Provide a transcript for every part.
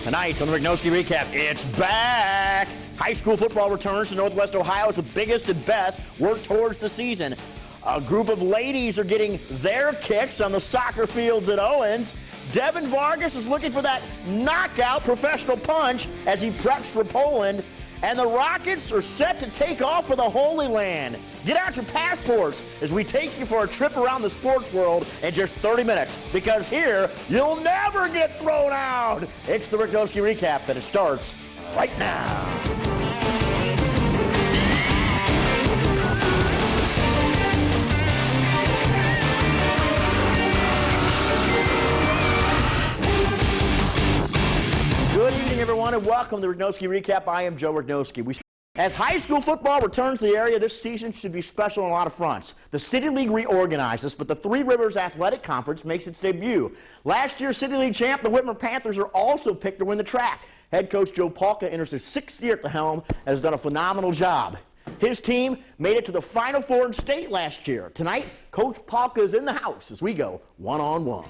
Tonight on the Rychnovsky Recap, it's back! High school football returns to Northwest Ohio as the biggest and best work towards the season. A group of ladies are getting their kicks on the soccer fields at Owens. Devin Vargas is looking for that knockout professional punch as he preps for Poland. And the Rockets are set to take off for the Holy Land. Get out your passports as we take you for a trip around the sports world in just 30 minutes. Because here, you'll never get thrown out. It's the Rychnovsky Recap, and it starts right now. Good evening, everyone, and welcome to the Rychnovsky Recap. I am Joe Rychnovsky. As high school football returns to the area, this season should be special on a lot of fronts. The City League reorganizes, but the Three Rivers Athletic Conference makes its debut. Last year's City League champ, the Whitmer Panthers, are also picked to win the track. Head coach Joe Palka enters his 6th year at the helm and has done a phenomenal job. His team made it to the Final Four in state last year. Tonight, Coach Palka is in the house as we go one-on-one.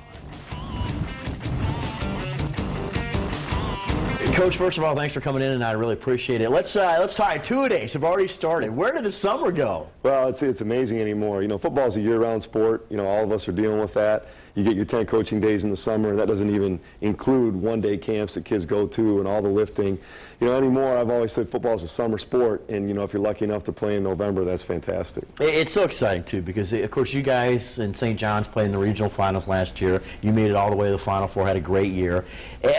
Coach, first of all, thanks for coming in, and I really appreciate it. Let's talk. 2 days have already started. Where did the summer go? Well, it's amazing anymore. You know, football is a year-round sport. You know, all of us are dealing with that. You get your 10 coaching days in the summer, and that doesn't even include one-day camps that kids go to and all the lifting. You know, anymore, I've always said football is a summer sport, and, you know, if you're lucky enough to play in November, that's fantastic. It's so exciting, too, because, of course, you guys in St. John's played in the regional finals last year. You made it all the way to the Final Four, had a great year.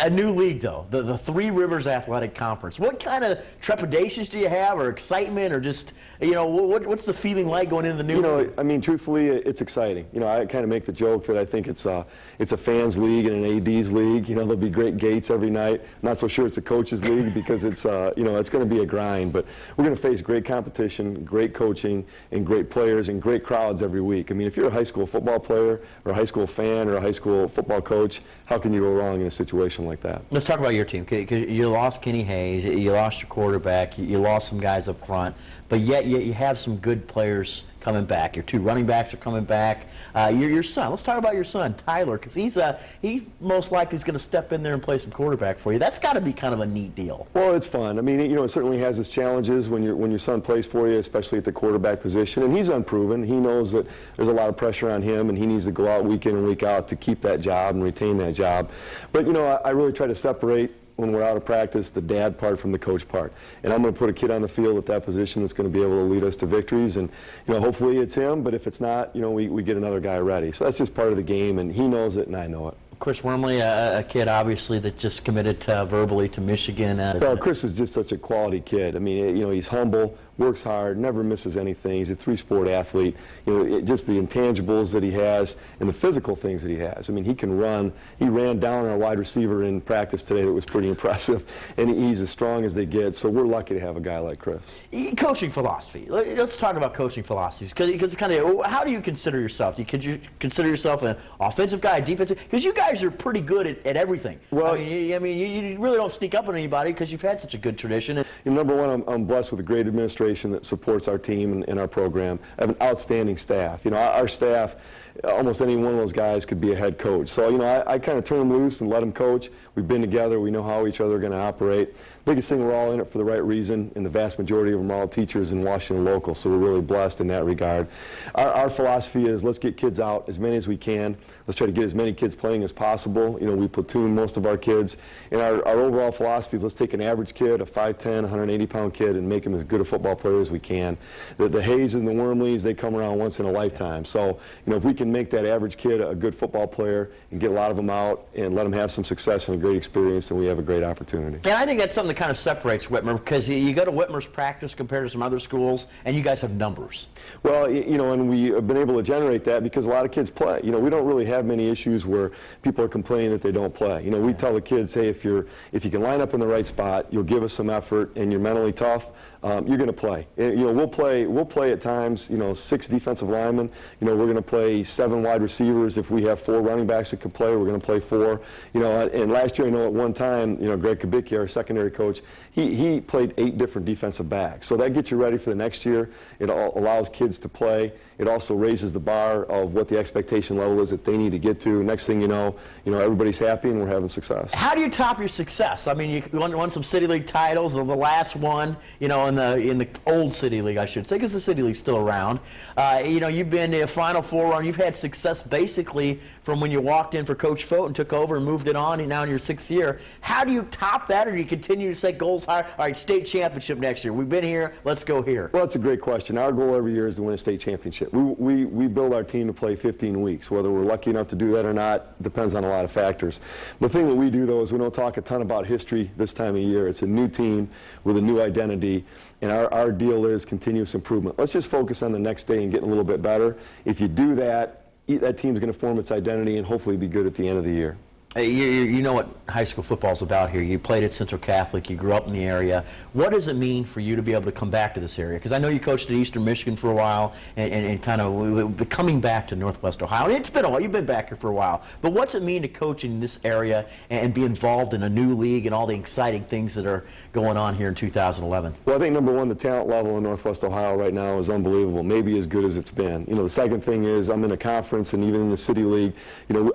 A new league, though, the Three Rivers Athletic Conference. What kind of trepidations do you have, or excitement, or just, you know, what's the feeling like going into the new league? You know, I mean, truthfully, it's exciting. You know, I kind of make the joke that I think it's a fans league and an AD's league. You know, there'll be great gates every night. I'm not so sure it's a coaches league because it's, you know, it's going to be a grind. But we're going to face great competition, great coaching, and great players and great crowds every week. I mean, if you're a high school football player or a high school fan or a high school football coach, how can you go wrong in a situation like that? Let's talk about your team. You lost Kenny Hayes, you lost your quarterback, you lost some guys up front, but yet you have some good players coming back. Your 2 running backs are coming back. Your son, let's talk about your son, Tyler, because he most likely is going to step in there and play some quarterback for you. That's got to be kind of a neat deal. Well, it's fun. I mean, you know, it certainly has its challenges when your son plays for you, especially at the quarterback position, and he's unproven. He knows that there's a lot of pressure on him, and he needs to go out week in and week out to keep that job and retain that job. But, you know, I really try to separate when we're out of practice, the dad part from the coach part. And I'm going to put a kid on the field at that position that's going to be able to lead us to victories. And, you know, hopefully it's him, but if it's not, you know, we get another guy ready. So that's just part of the game, and he knows it and I know it. Chris Wormley, a kid obviously that just committed verbally to Michigan. Well, Chris is just such a quality kid. I mean, you know, he's humble, works hard, never misses anything. He's a 3-sport athlete. You know, just the intangibles that he has and the physical things that he has. I mean, he can run. He ran down our wide receiver in practice today that was pretty impressive, and he's as strong as they get. So we're lucky to have a guy like Chris. Coaching philosophy. Let's talk about coaching philosophies, because kind of, how do you consider yourself? Could you consider yourself an offensive guy, defensive? Because you guys are pretty good at everything. Well, I mean, you really don't sneak up on anybody because you've had such a good tradition. You know, number one, I'm blessed with a great administration that supports our team and our program. I have an outstanding staff. You know, our staff, almost any one of those guys could be a head coach. So, you know, I kind of turn them loose and let them coach. We've been together. We know how each other are going to operate. Biggest thing, we're all in it for the right reason, and the vast majority of them are all teachers in Washington local, so we're really blessed in that regard. Our philosophy is let's get kids out as many as we can. Let's try to get as many kids playing as possible. You know, we platoon most of our kids. And our overall philosophy is let's take an average kid, a 5'10", 180-pound kid, and make him as good a football player as we can. The Hayes and the Wormleys, they come around once in a lifetime. So, you know, if we can make that average kid a good football player and get a lot of them out and let them have some success and a great experience, then we have a great opportunity. And I think that's something that kind of separates Whitmer, because you go to Whitmer's practice compared to some other schools, and you guys have numbers. Well, you know, and we have been able to generate that because a lot of kids play. You know, we don't really have many issues where people are complaining that they don't play. You know, we tell the kids, hey, if you can line up in the right spot, you'll give us some effort, and you're mentally tough, you're going to play. You know, we'll play at times, you know, 6 defensive linemen. You know, we're going to play 7 wide receivers. If we have 4 running backs that can play, we're going to play 4. You know, and last year, I know at one time, you know, Greg Kubicki, our secondary coach, he played 8 different defensive backs. So that gets you ready for the next year. It allows kids to play. It also raises the bar of what the expectation level is that they need to get to. Next thing you know, everybody's happy and we're having success. How do you top your success? I mean, you won some City League titles, the last one, in the old City League, I should say, because the City League's still around. You've been in a Final Four run. You've had success basically from when you walked in for Coach Fote and took over and moved it on, and now in your 6th year. How do you top that, or do you continue to set goals higher? All right, state championship next year. We've been here. Let's go here. Well, that's a great question. Our goal every year is to win a state championship. We build our team to play 15 weeks. Whether we're lucky enough to do that or not depends on a lot of factors. The thing that we do, though, is we don't talk a ton about history this time of year. It's a new team with a new identity, and our deal is continuous improvement. Let's just focus on the next day and getting a little bit better. If you do that, that team's going to form its identity and hopefully be good at the end of the year. You know what high school football's about here. You played at Central Catholic. You grew up in the area. What does it mean for you to be able to come back to this area? Because I know you coached at Eastern Michigan for a while and kind of coming back to Northwest Ohio. And it's been a while. You've been back here for a while. But what's it mean to coach in this area and be involved in a new league and all the exciting things that are going on here in 2011? Well, I think number one, the talent level in Northwest Ohio right now is unbelievable, maybe as good as it's been. The second thing is I'm in a conference, and even in the City League,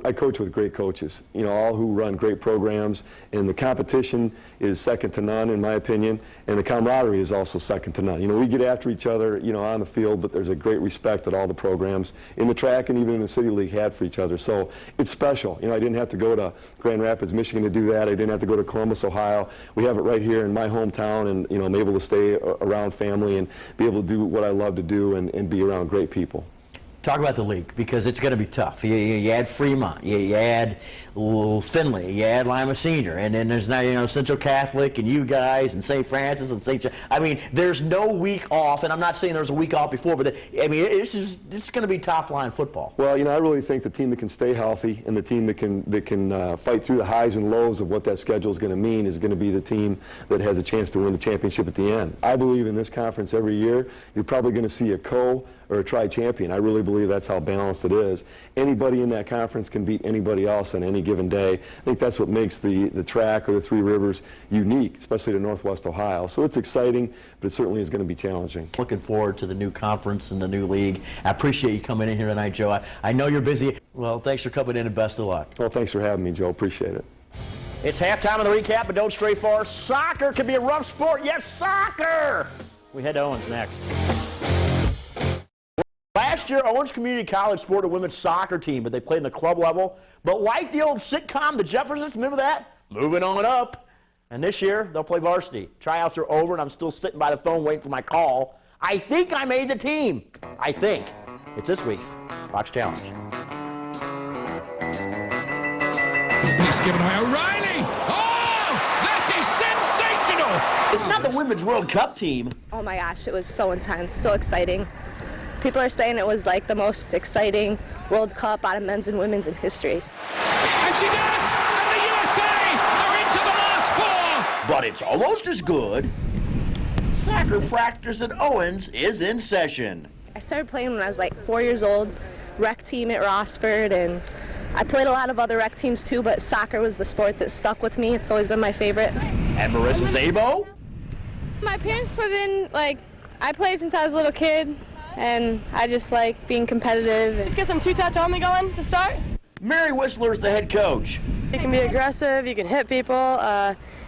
I coach with great coaches. All who run great programs, and the competition is second to none, in my opinion, and the camaraderie is also second to none. We get after each other, on the field, but there's a great respect that all the programs in the track and even in the City League had for each other. So it's special. I didn't have to go to Grand Rapids, Michigan to do that. I didn't have to go to Columbus, Ohio. We have it right here in my hometown, and I'm able to stay around family and be able to do what I love to do and be around great people. Talk about the league, because it's going to be tough. You add Fremont, you add Findlay, you add Lima Senior, and then there's now Central Catholic and you guys and St. Francis and St. John. I mean, there's no week off, and I'm not saying there was a week off before, but this is going to be top line football. Well, I really think the team that can stay healthy and the team that can fight through the highs and lows of what that schedule is going to mean is going to be the team that has a chance to win the championship at the end. I believe in this conference every year you're probably going to see a co or a tri-champion. I really believe that's how balanced it is. Anybody in that conference can beat anybody else on any given day. I think that's what makes the track or the Three Rivers unique, especially to Northwest Ohio. So it's exciting, but it certainly is going to be challenging. Looking forward to the new conference and the new league. I appreciate you coming in here tonight, Joe. I know you're busy. Well, thanks for coming in and best of luck. Well, thanks for having me, Joe. Appreciate it. It's halftime of the recap, but don't stray far. Soccer can be a rough sport. Yes, soccer! We head to Owens next. Last year, Owens Community College sported a women's soccer team, but they played in the club level. But like the old sitcom, The Jeffersons, remember that? Moving on up. And this year, they'll play varsity. Tryouts are over, and I'm still sitting by the phone waiting for my call. I think I made the team. I think. It's this week's Fox Challenge. It's given away. O'Reilly! Oh! That is sensational! It's not the Women's World Cup team. Oh my gosh, it was so intense, so exciting. People are saying it was like the most exciting World Cup out of men's and women's in history. And she does! And the USA are into the last 4! But it's almost as good. Soccer practice at Owens is in session. I started playing when I was like 4 years old, rec team at Rossford, and I played a lot of other rec teams too, but soccer was the sport that stuck with me. It's always been my favorite. And Marissa Szabo? My parents put in, I played since I was a little kid, and I just like being competitive. Just get some two-touch only going to start. Mary Whistler's the head coach. You can be aggressive, you can hit people,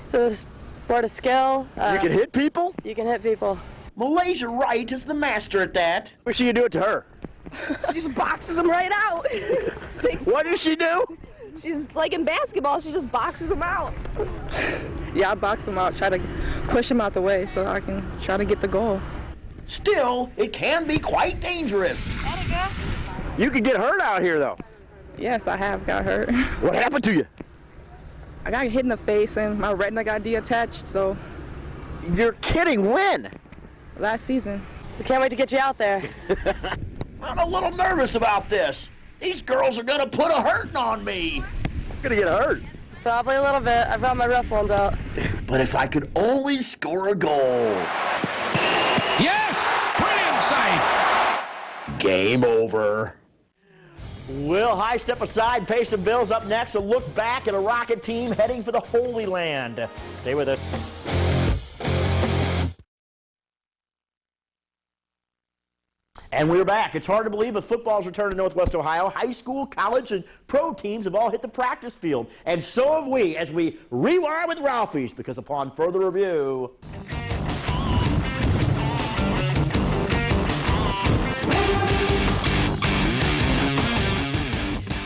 it's a sport of skill. You can hit people? You can hit people. Malaysia Wright is the master at that. What should you do it to her? She just boxes them right out. What does she do? She's like in basketball, she just boxes them out. Yeah, I box them out, try to push them out the way so I can try to get the goal. Still, it can be quite dangerous. You could get hurt out here, though. Yes, I have got hurt. What happened to you? I got hit in the face and my retina got detached, so. You're kidding, when? Last season. We can't wait to get you out there. I'm a little nervous about this. These girls are going to put a hurting on me. I'm going to get hurt. Probably a little bit. I brought my rough ones out. But if I could only score a goal. Yes! Brilliant save! Game over. Will High step aside, pay some bills. Up next, a look back at a Rocket team heading for the Holy Land. Stay with us. And we're back. It's hard to believe, but football's returned to Northwest Ohio. High school, college, and pro teams have all hit the practice field. And so have we as we rewind with Ralphie's, because upon further review...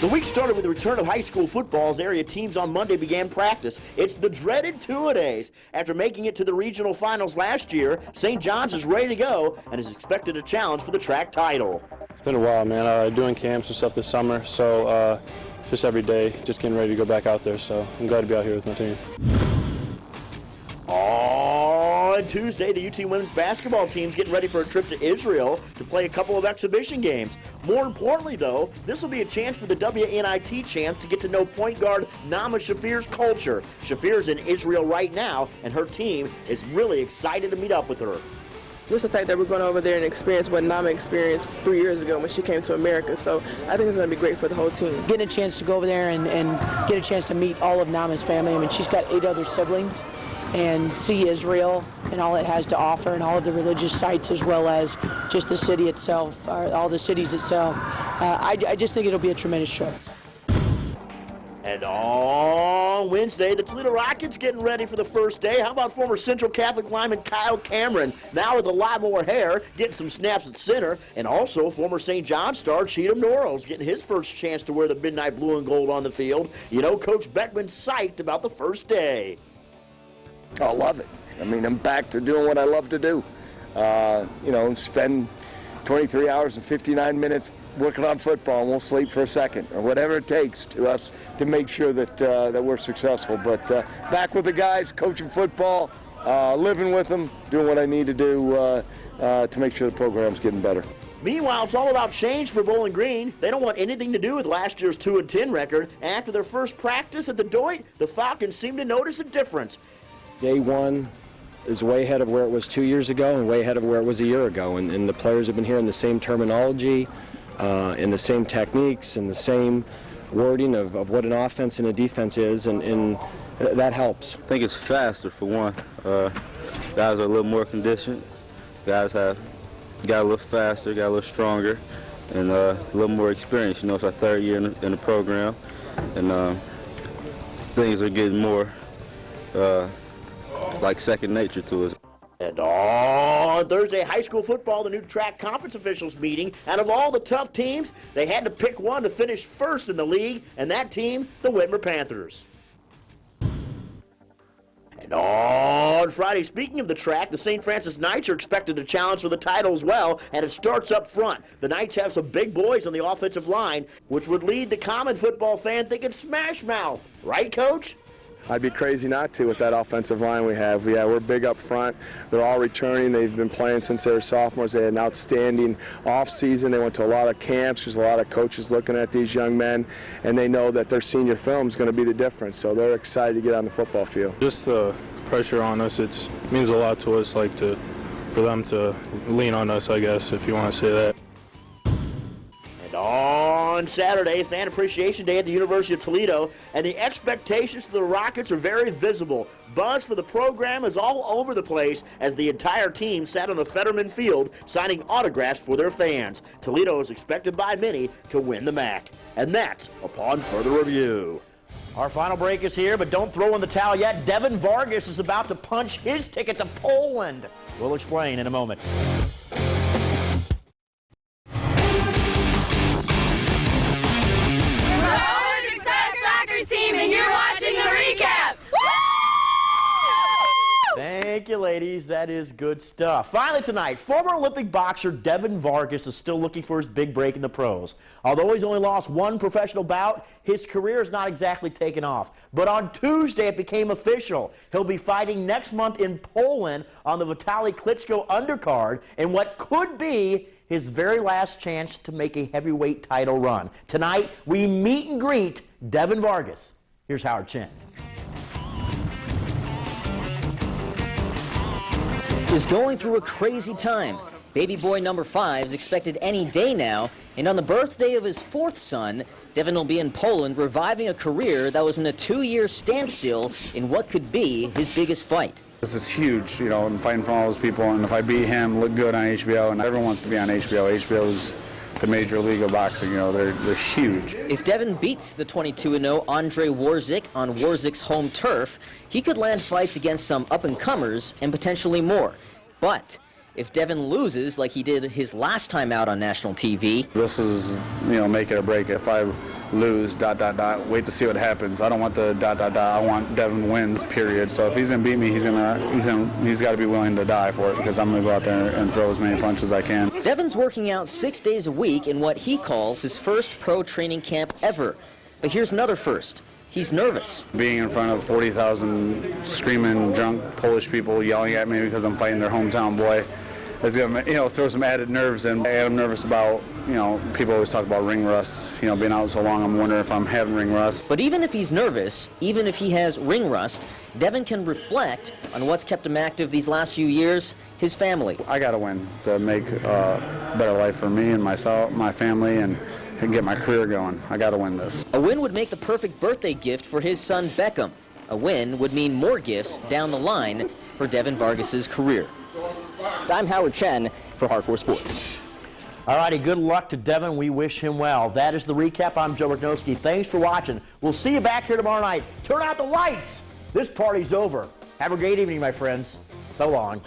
The week started with the return of high school football as area teams on Monday began practice. It's the dreaded two-a-days. After making it to the regional finals last year, St. John's is ready to go and is expected to challenge for the track title. It's been a while, man. Doing camps and stuff this summer, so just every day, just getting ready to go back out there. So I'm glad to be out here with my team. On Tuesday, the UT women's basketball team's getting ready for a trip to Israel to play a couple of exhibition games. More importantly, though, this will be a chance for the WNIT champs to get to know point guard Nama Shafir's culture. Shafir's in Israel right now, and her team is really excited to meet up with her. Just the fact that we're going over there and experience what Nama experienced 3 years ago when she came to America. So I think it's going to be great for the whole team. Getting a chance to go over there and get a chance to meet all of Nama's family. I mean, she's got 8 other siblings. And see Israel and all it has to offer and all of the religious sites as well as just the city itself, all the cities itself. I just think it'll be a tremendous trip. And on Wednesday, the Toledo Rockets getting ready for the first day. How about former Central Catholic lineman Kyle Cameron, now with a lot more hair, getting some snaps at center, and also former St. John star Cheatham Norrells getting his first chance to wear the midnight blue and gold on the field. You know, Coach Beckman's psyched about the first day. I love it. I mean, I'm back to doing what I love to do. You know, spend 23 hours and 59 minutes working on football and won't sleep for a second, or whatever it takes to us to make sure that that we're successful. But back with the guys, coaching football, living with them, doing what I need to do to make sure the program's getting better. Meanwhile, it's all about change for Bowling Green. They don't want anything to do with last year's 2-10 record. And after their first practice at the Doit, the Falcons seem to notice a difference. Day one is way ahead of where it was 2 years ago and way ahead of where it was a year ago. And the players have been hearing the same terminology and the same techniques and the same wording of what an offense and a defense is, and that helps. I think it's faster for one. Guys are a little more conditioned. Guys got a little faster, got a little stronger, and a little more experience. You know, it's our third year in the program, and things are getting more like second nature to us. And on Thursday, high school football, the new track conference officials meeting. Out of all the tough teams, they had to pick one to finish first in the league, and that team, the Whitmer Panthers. And on Friday, speaking of the track, the St. Francis Knights are expected to challenge for the title as well, and it starts up front. The Knights have some big boys on the offensive line, which would lead the common football fan thinking smash mouth. Right, Coach? I'd be crazy not to with that offensive line we have. Yeah, we're big up front. They're all returning. They've been playing since they were sophomores. They had an outstanding offseason. They went to a lot of camps. There's a lot of coaches looking at these young men, and they know that their senior film is going to be the difference. So they're excited to get on the football field. Just the pressure on us, it means a lot to us, like for them to lean on us, I guess, if you want to say that. And on Saturday, Fan Appreciation Day at the University of Toledo, and the expectations for the Rockets are very visible. Buzz for the program is all over the place as the entire team sat on the Fetterman Field signing autographs for their fans. Toledo is expected by many to win the MAC, and that's upon further review. Our final break is here, but don't throw in the towel yet. Devin Vargas is about to punch his ticket to Poland. We'll explain in a moment. Team, and you're watching the recap. Thank you, ladies. That is good stuff. Finally tonight, former Olympic boxer Devin Vargas is still looking for his big break in the pros. Although he's only lost one professional bout, his career has not exactly taken off. But on Tuesday, it became official. He'll be fighting next month in Poland on the Vitaly Klitschko undercard in what could be his very last chance to make a heavyweight title run. Tonight, we meet and greet Devin Vargas. Here's Howard Chen. Is going through a crazy time. Baby boy number 5 is expected any day now, and on the birthday of his 4th son, Devin will be in Poland reviving a career that was in a 2-year standstill in what could be his biggest fight. This is huge, you know, I'm fighting for all those people, and if I beat him, look good on HBO, and everyone wants to be on HBO. HBO's the major league of boxing, you know, they're huge. If Devin beats the 22-0 Andre Warzik on Warzik's home turf, he could land fights against some up-and-comers and potentially more. But if Devin loses like he did his last time out on national TV... This is, you know, make it or break it. If I lose, ... wait to see what happens. I don't want the ... I want Devin wins, period. So if he's going to beat me, he's got to be willing to die for it, because I'm going to go out there and throw as many punches as I can. Devin's working out 6 days a week in what he calls his first pro training camp ever. But here's another first. He's nervous. Being in front of 40,000 screaming, drunk Polish people yelling at me because I'm fighting their hometown boy is going to, you know, throw some added nerves in. I'm nervous about, you know, people always talk about ring rust. You know, being out so long, I'm wondering if I'm having ring rust. But even if he's nervous, even if he has ring rust, Devin can reflect on what's kept him active these last few years, his family. I got to win to make a better life for me and myself, my family, and get my career going. I got to win this. A win would make the perfect birthday gift for his son Beckham. A win would mean more gifts down the line for Devin Vargas's career. I'm Howard Chen for Hardcore Sports. All righty, good luck to Devin. We wish him well. That is the recap. I'm Joe Rychnovsky. Thanks for watching. We'll see you back here tomorrow night. Turn out the lights. This party's over. Have a great evening, my friends. So long.